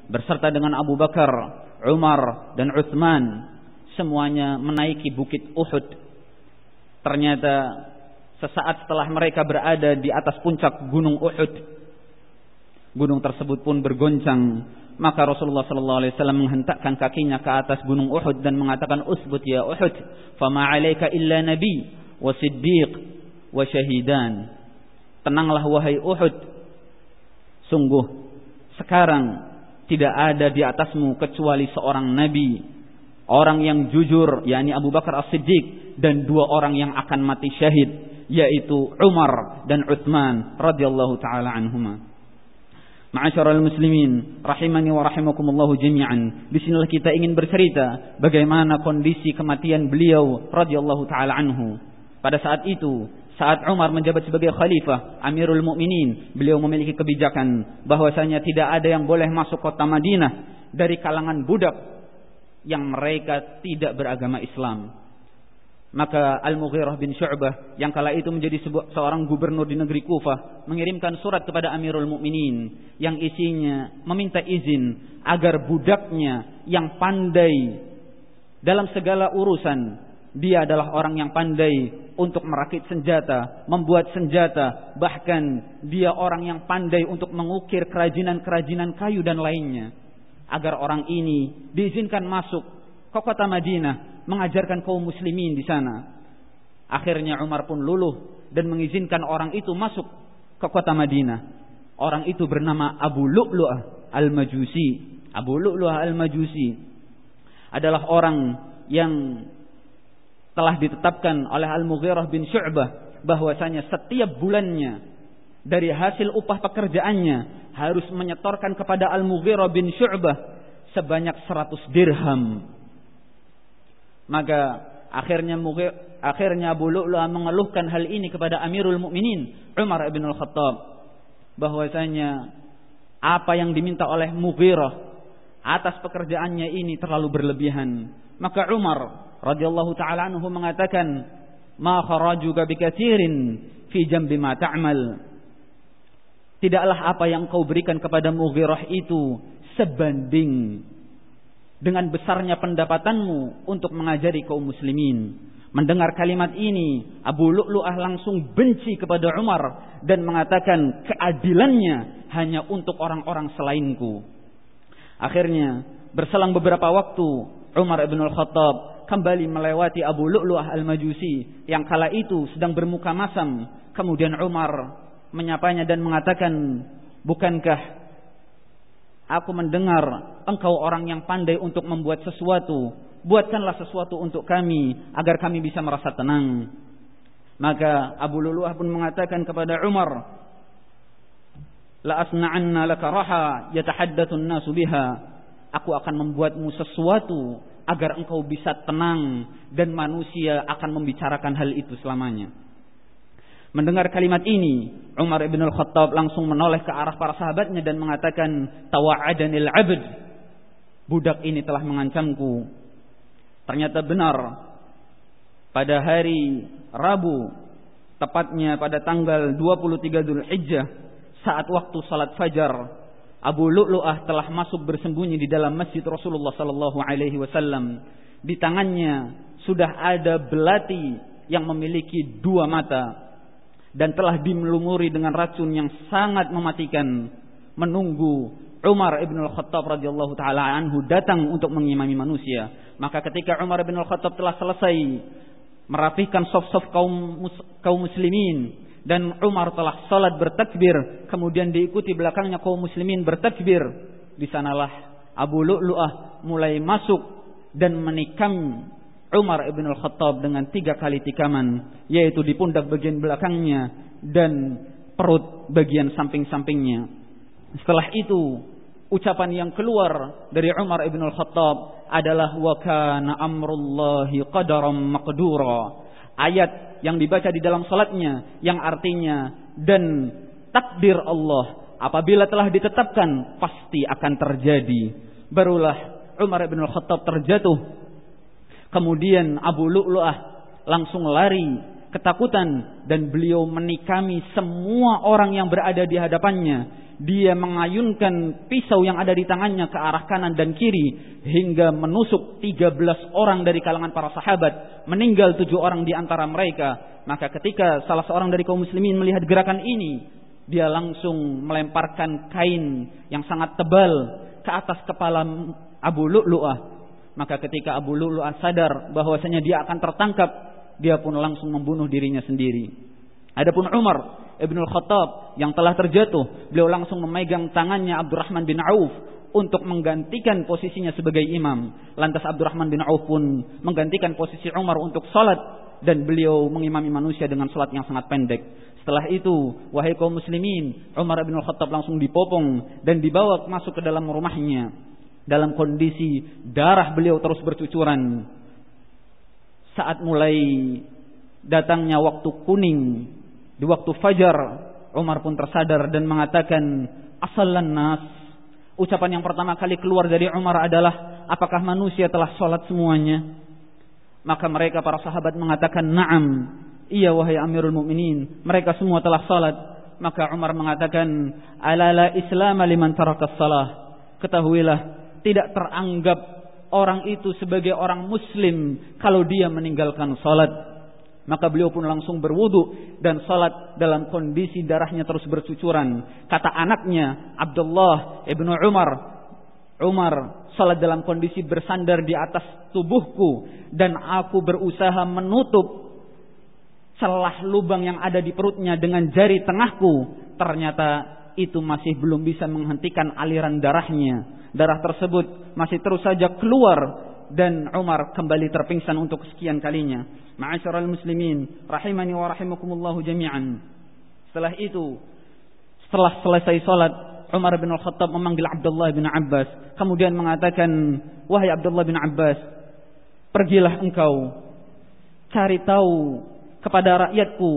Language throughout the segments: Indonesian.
beserta dengan Abu Bakar, Umar dan Utsman semuanya menaiki bukit Uhud. Ternyata sesaat setelah mereka berada di atas puncak gunung Uhud, gunung tersebut pun bergoncang. Maka Rasulullah SAW menghentakkan kakinya ke atas gunung Uhud dan mengatakan, "Usbut ya Uhud, fama 'alaika illa nabi wa siddiq wa syahidan." Tenanglah wahai Uhud, sungguh sekarang tidak ada di atasmu kecuali seorang nabi, orang yang jujur, yakni Abu Bakar As-Siddiq, dan dua orang yang akan mati syahid, yaitu Umar dan Utsman radhiyallahu taala anhuma. Ma'asyiral muslimin rahimani wa rahimakumullah jami'an. Disinilah kita ingin bercerita bagaimana kondisi kematian beliau radhiyallahu taala anhu. Pada saat itu, saat Umar menjabat sebagai khalifah Amirul Mukminin, beliau memiliki kebijakan bahwasanya tidak ada yang boleh masuk kota Madinah dari kalangan budak yang mereka tidak beragama Islam. Maka Al-Mughirah bin Syu'bah yang kala itu menjadi seorang gubernur di negeri Kufah mengirimkan surat kepada Amirul Mukminin yang isinya meminta izin agar budaknya yang pandai dalam segala urusan, dia adalah orang yang pandai untuk merakit senjata, membuat senjata, bahkan dia orang yang pandai untuk mengukir kerajinan-kerajinan kayu dan lainnya, agar orang ini diizinkan masuk ke kota Madinah mengajarkan kaum muslimin di sana. Akhirnya Umar pun luluh dan mengizinkan orang itu masuk ke kota Madinah. Orang itu bernama Abu Lu'lu'ah Al-Majusi. Abu Lu'lu'ah Al-Majusi adalah orang yang telah ditetapkan oleh Al-Mughirah bin Syu'bah bahwasanya setiap bulannya dari hasil upah pekerjaannya harus menyetorkan kepada Al-Mughirah bin Syu'bah sebanyak 100 dirham. Maka akhirnya Abu Lu'lu'ah mengeluhkan hal ini kepada Amirul Mukminin Umar ibn al-Khattab, bahwasanya apa yang diminta oleh Mughirah atas pekerjaannya ini terlalu berlebihan. Maka Umar radhiyallahu taala anhu mengatakan, "Ma kharajuka bikatsirin fi jambi ma ta'mal." Tidaklah apa yang kau berikan kepada Mughirah itu sebanding dengan besarnya pendapatanmu untuk mengajari kaum muslimin. Mendengar kalimat ini, Abu Lu'lu'ah langsung benci kepada Umar dan mengatakan keadilannya hanya untuk orang-orang selainku. Akhirnya berselang beberapa waktu, Umar ibn al-Khattab kembali melewati Abu Lu'lu'ah Al-Majusi yang kala itu sedang bermuka masam. Kemudian Umar menyapanya dan mengatakan, "Bukankah aku mendengar engkau orang yang pandai untuk membuat sesuatu? Buatkanlah sesuatu untuk kami agar kami bisa merasa tenang." Maka Abu Lu'lu'ah pun mengatakan kepada Umar, "La asna'anna laka raha yatahaddatsu an-nasu biha." Aku akan membuatmu sesuatu agar engkau bisa tenang dan manusia akan membicarakan hal itu selamanya. Mendengar kalimat ini, Umar ibn al-Khattab langsung menoleh ke arah para sahabatnya dan mengatakan, "Tawa'adanil 'abd." Budak ini telah mengancamku. Ternyata benar. Pada hari Rabu, tepatnya pada tanggal 23 Dzulhijjah, saat waktu salat fajar, Abu Lu'lu'ah telah masuk bersembunyi di dalam masjid Rasulullah sallallahu alaihi wasallam. Di tangannya sudah ada belati yang memiliki 2 mata dan telah dilumuri dengan racun yang sangat mematikan, menunggu Umar ibn al-Khattab radhiyallahu taala anhu datang untuk mengimami manusia. Maka ketika Umar ibn al-Khattab telah selesai merapihkan saf-saf kaum muslimin dan Umar telah salat bertakbir, kemudian diikuti belakangnya kaum muslimin bertakbir, di sanalah Abu Lu'lu'ah mulai masuk dan menikam Umar ibn al-Khattab dengan 3 kali tikaman, yaitu di pundak bagian belakangnya dan perut bagian samping-sampingnya. Setelah itu, ucapan yang keluar dari Umar ibn al-Khattab adalah "Wa kana amrullahi qadaran maqdura." Ayat yang dibaca di dalam salatnya yang artinya, dan takdir Allah apabila telah ditetapkan pasti akan terjadi. Barulah Umar ibn al-Khattab terjatuh. Kemudian Abu Lu'lu'ah langsung lari ketakutan dan beliau menikami semua orang yang berada di hadapannya, Dia mengayunkan pisau yang ada di tangannya ke arah kanan dan kiri hingga menusuk 13 orang dari kalangan para sahabat, meninggal 7 orang di antara mereka. Maka ketika salah seorang dari kaum muslimin melihat gerakan ini, dia langsung melemparkan kain yang sangat tebal ke atas kepala Abu Lu'lu'ah. Maka ketika Abu Lu'lu'ah sadar bahwasanya dia akan tertangkap, dia pun langsung membunuh dirinya sendiri. Adapun Umar Ibn Khattab yang telah terjatuh, beliau langsung memegang tangannya Abdurrahman bin Auf untuk menggantikan posisinya sebagai imam. Lantas Abdurrahman bin Auf pun menggantikan posisi Umar untuk salat, dan beliau mengimami manusia dengan salat yang sangat pendek. Setelah itu, wahai kaum muslimin, Umar bin Khattab langsung dipopong dan dibawa masuk ke dalam rumahnya. Dalam kondisi darah beliau terus bercucuran. Saat mulai datangnya waktu kuning, di waktu fajar, Umar pun tersadar dan mengatakan, "Asallan nas." Ucapan yang pertama kali keluar dari Umar adalah, apakah manusia telah sholat semuanya? Maka mereka para sahabat mengatakan, "Na'am." Iya wahai Amirul Mukminin, mereka semua telah salat. Maka Umar mengatakan, "Ala la Islam liman tarakas salah." Ketahuilah, tidak teranggap orang itu sebagai orang muslim kalau dia meninggalkan salat. Maka beliau pun langsung berwudu dan salat dalam kondisi darahnya terus bercucuran. Kata anaknya Abdullah ibnu Umar, salat dalam kondisi bersandar di atas tubuhku dan aku berusaha menutup celah lubang yang ada di perutnya dengan jari tengahku. Ternyata itu masih belum bisa menghentikan aliran darahnya. Darah tersebut masih terus saja keluar dan Umar kembali terpingsan untuk kesekian kalinya. Ma'asyiral muslimin rahimani wa rahimakumullahu jami'an. Setelah itu, setelah selesai salat, Umar bin Khattab memanggil Abdullah bin Abbas, kemudian mengatakan, "Wahai Abdullah bin Abbas, pergilah engkau cari tahu kepada rakyatku,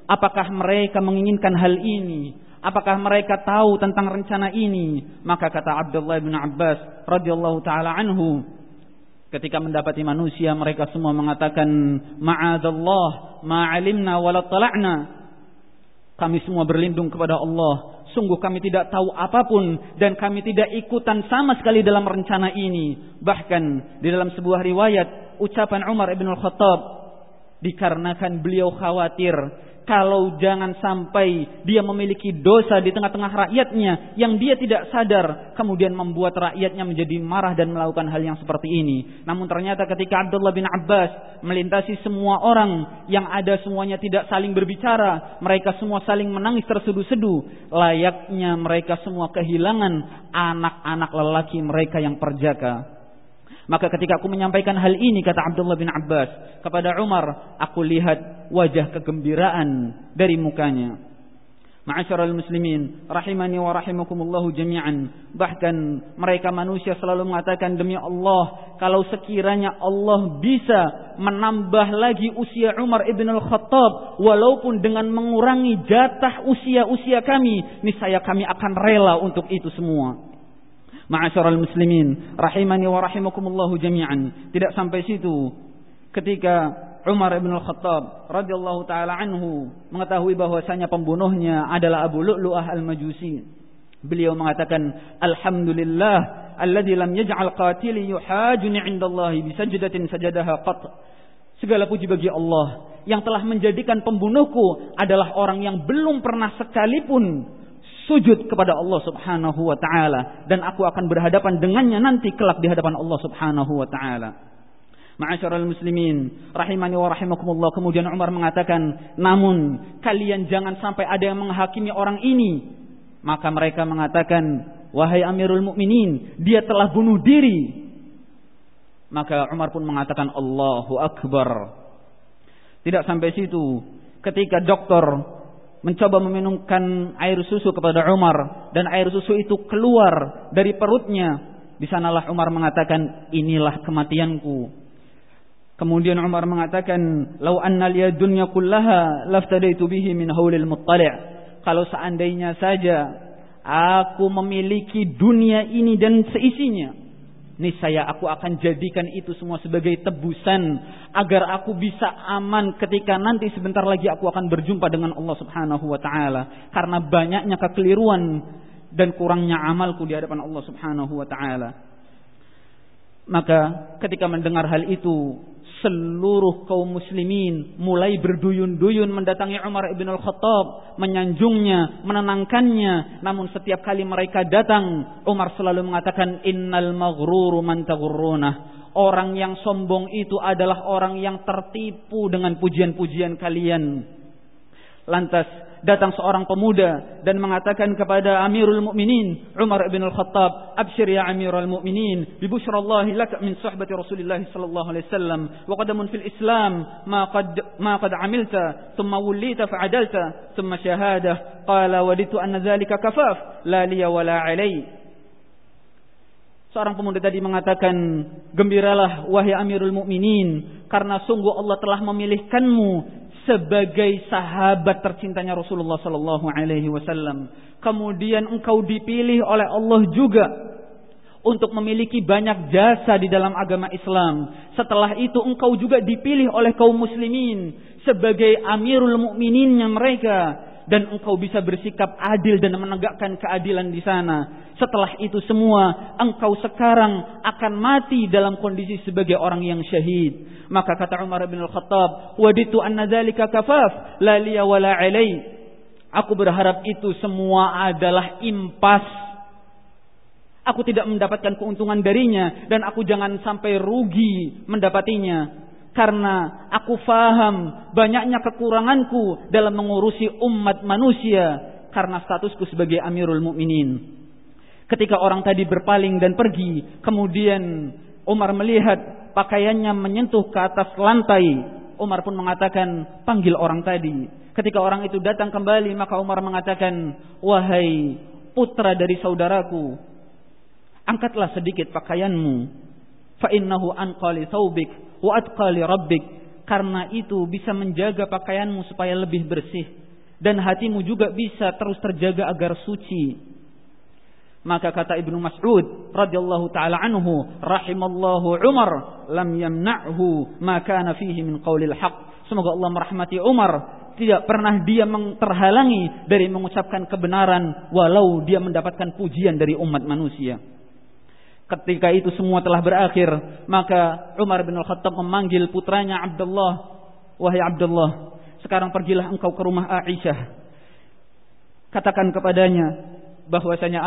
apakah mereka menginginkan hal ini? Apakah mereka tahu tentang rencana ini?" Maka kata Abdullah bin Abbas radhiyallahu taala anhu, ketika mendapati manusia, mereka semua mengatakan, "Ma'adzallah, ma'alimna wa la tala'na." Kami semua berlindung kepada Allah. Sungguh kami tidak tahu apapun dan kami tidak ikutan sama sekali dalam rencana ini. Bahkan di dalam sebuah riwayat, ucapan Umar ibn Khattab, dikarenakan beliau khawatir kalau jangan sampai dia memiliki dosa di tengah-tengah rakyatnya yang dia tidak sadar, kemudian membuat rakyatnya menjadi marah dan melakukan hal yang seperti ini. Namun ternyata ketika Abdullah bin Abbas melintasi semua orang yang ada, semuanya tidak saling berbicara, mereka semua saling menangis terseduh-seduh, layaknya mereka semua kehilangan anak-anak lelaki mereka yang perjaka. Maka ketika aku menyampaikan hal ini, kata Abdullah bin Abbas kepada Umar, aku lihat wajah kegembiraan dari mukanya. Ma'asyiral muslimin rahimani wa rahimakumullahu jami'an. Bahkan mereka manusia selalu mengatakan, demi Allah, kalau sekiranya Allah bisa menambah lagi usia Umar ibn al-Khattab walaupun dengan mengurangi jatah usia kami, niscaya kami akan rela untuk itu semua. Ma'asyiral muslimin rahimani wa rahimakumullahu jami'an. Tidak sampai situ, ketika Umar ibn al-Khattab radhiyallahu taala anhu mengetahui bahwasanya pembunuhnya adalah Abu Lu'lu'ah al-Majusi, beliau mengatakan, alhamdulillah alladzi lam yaj'al qatili yuhajuni 'indallahi bisajdatin sajadaha qat. Segala puji bagi Allah yang telah menjadikan pembunuhku adalah orang yang belum pernah sekalipun sujud kepada Allah subhanahu wa ta'ala, dan aku akan berhadapan dengannya nanti kelak di hadapan Allah subhanahu wa ta'ala. Ma'asyiral muslimin rahimani wa rahimakumullah. Kemudian Umar mengatakan, namun kalian jangan sampai ada yang menghakimi orang ini. Maka mereka mengatakan, wahai Amirul Mukminin, dia telah bunuh diri. Maka Umar pun mengatakan, Allahu Akbar. Tidak sampai situ, ketika dokter mencoba meminumkan air susu kepada Umar dan air susu itu keluar dari perutnya, di sanalah Umar mengatakan, inilah kematianku. Kemudian Umar mengatakan, lau anna liya dunya kullaha laftadaitu bihi min haulil muttali'. Kalau seandainya saja aku memiliki dunia ini dan seisinya, niscaya aku akan jadikan itu semua sebagai tebusan agar aku bisa aman ketika nanti sebentar lagi aku akan berjumpa dengan Allah subhanahu wa ta'ala. Karena banyaknya kekeliruan dan kurangnya amalku di hadapan Allah Subhanahu wa taala. Maka ketika mendengar hal itu, seluruh kaum muslimin mulai berduyun-duyun mendatangi Umar ibn al-Khattab, menyanjungnya, menenangkannya. Namun setiap kali mereka datang, Umar selalu mengatakan, innal maghruru man taghurruna. Orang yang sombong itu adalah orang yang tertipu dengan pujian-pujian kalian. Lantas datang seorang pemuda dan mengatakan kepada Amirul Mukminin Umar bin Al-Khattab, "Abshir ya Amirul Mukminin, bi busyrallahi lak min suhbati Rasulillah sallallahu alaihi wasallam wa qadamun fil Islam ma qad amilta thumma wulita fa'adalta thumma syahadah qala waditu anna dhalika kafaf la liya wala alai." Seorang pemuda tadi mengatakan, "Gembiralah wahai Amirul Mukminin, karena sungguh Allah telah memilihkanmu sebagai sahabat tercintanya Rasulullah sallallahu alaihi wasallam. Kemudian engkau dipilih oleh Allah juga untuk memiliki banyak jasa di dalam agama Islam. Setelah itu engkau juga dipilih oleh kaum muslimin sebagai Amirul Mukmininnya mereka, dan engkau bisa bersikap adil dan menegakkan keadilan di sana. Setelah itu semua, engkau sekarang akan mati dalam kondisi sebagai orang yang syahid." Maka kata Umar bin Al-Khattab, "Waditu anna dzalika kafaf la liya wala alai." Aku berharap itu semua adalah impas. Aku tidak mendapatkan keuntungan darinya, dan aku jangan sampai rugi mendapatinya. Karena aku faham banyaknya kekuranganku dalam mengurusi umat manusia karena statusku sebagai Amirul Mukminin. Ketika orang tadi berpaling dan pergi, kemudian Umar melihat pakaiannya menyentuh ke atas lantai. Umar pun mengatakan, "Panggil orang tadi." Ketika orang itu datang kembali, maka Umar mengatakan, "Wahai putra dari saudaraku, angkatlah sedikit pakaianmu. Fa innahu anqali thawbik wa atqali rabbik." Karena itu bisa menjaga pakaianmu supaya lebih bersih, dan hatimu juga bisa terus terjaga agar suci. Maka kata Ibnu Mas'ud radhiyallahu taala anhu, "Rahimallahu Umar lam yamna'hu ma kana fihi min qaulil haqq." Semoga Allah merahmati Umar, tidak pernah dia terhalangi dari mengucapkan kebenaran walau dia mendapatkan pujian dari umat manusia. Ketika itu semua telah berakhir, maka Umar bin Al-Khattab memanggil putranya Abdullah, "Wahai Abdullah, sekarang pergilah engkau ke rumah Aisyah. Katakan kepadanya bahwasanya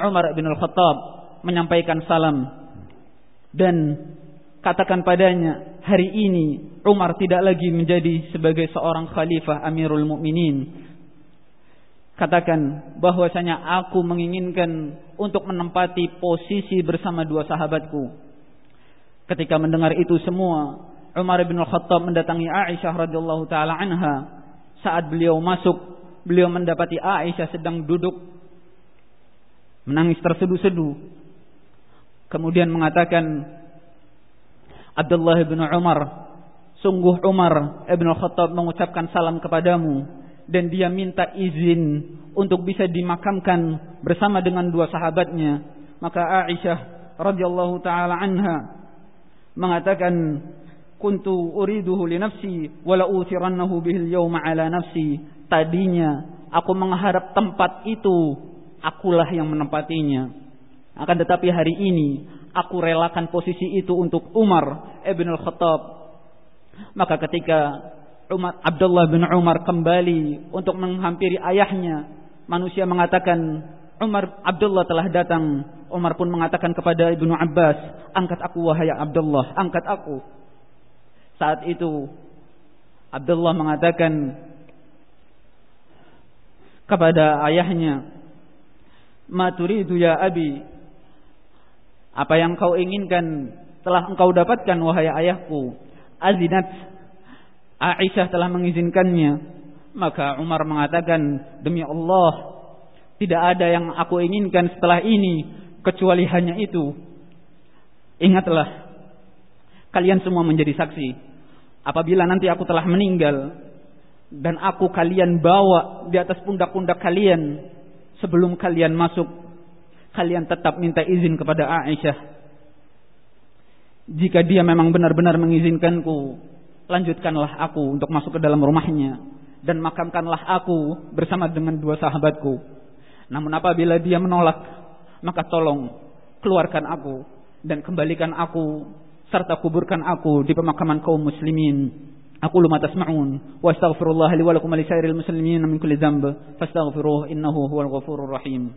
Umar bin Al-Khattab menyampaikan salam, dan katakan padanya, hari ini Umar tidak lagi menjadi sebagai seorang khalifah Amirul Mukminin. Katakan bahwasanya aku menginginkan untuk menempati posisi bersama dua sahabatku." Ketika mendengar itu semua, Umar bin Al-Khattab mendatangi Aisyah radhiyallahu taala anha. Saat beliau masuk, beliau mendapati Aisyah sedang duduk menangis terseduh-seduh. Kemudian mengatakan, "Abdullah bin Umar, sungguh Umar ibn Al-Khattab mengucapkan salam kepadamu, dan dia minta izin untuk bisa dimakamkan bersama dengan dua sahabatnya." Maka Aisyah radhiyallahu taala anha mengatakan, "Kuntu uriduhu li nafsi wa la uthirannahu bihil yawma ala nafsi." Tadinya aku mengharap tempat itu akulah yang menempatinya, akan tetapi hari ini aku relakan posisi itu untuk Umar ibn Al-Khattab. Maka ketika Abdullah bin Umar kembali untuk menghampiri ayahnya, manusia mengatakan, Abdullah telah datang. Umar pun mengatakan kepada Ibnu Abbas, "Angkat aku wahai Abdullah, angkat aku." Saat itu Abdullah mengatakan kepada ayahnya, "Ma turidu ya abi?" Apa yang kau inginkan telah engkau dapatkan wahai ayahku. Azinat, Aisyah telah mengizinkannya. Maka Umar mengatakan, "Demi Allah, tidak ada yang aku inginkan setelah ini kecuali hanya itu. Ingatlah, kalian semua menjadi saksi. Apabila nanti aku telah meninggal dan aku kalian bawa di atas pundak-pundak kalian, sebelum kalian masuk, kalian tetap minta izin kepada Aisyah. Jika dia memang benar-benar mengizinkanku, lanjutkanlah aku untuk masuk ke dalam rumahnya, dan makamkanlah aku bersama dengan dua sahabatku. Namun apabila dia menolak, maka tolong keluarkan aku dan kembalikan aku serta kuburkan aku di pemakaman kaum muslimin. Aqulu ma tasma'un wa astaghfirullah li wa lakum wa li sairil muslimin min kulli dhanb fastaghfiruhu innahu huwal ghafurur rahim.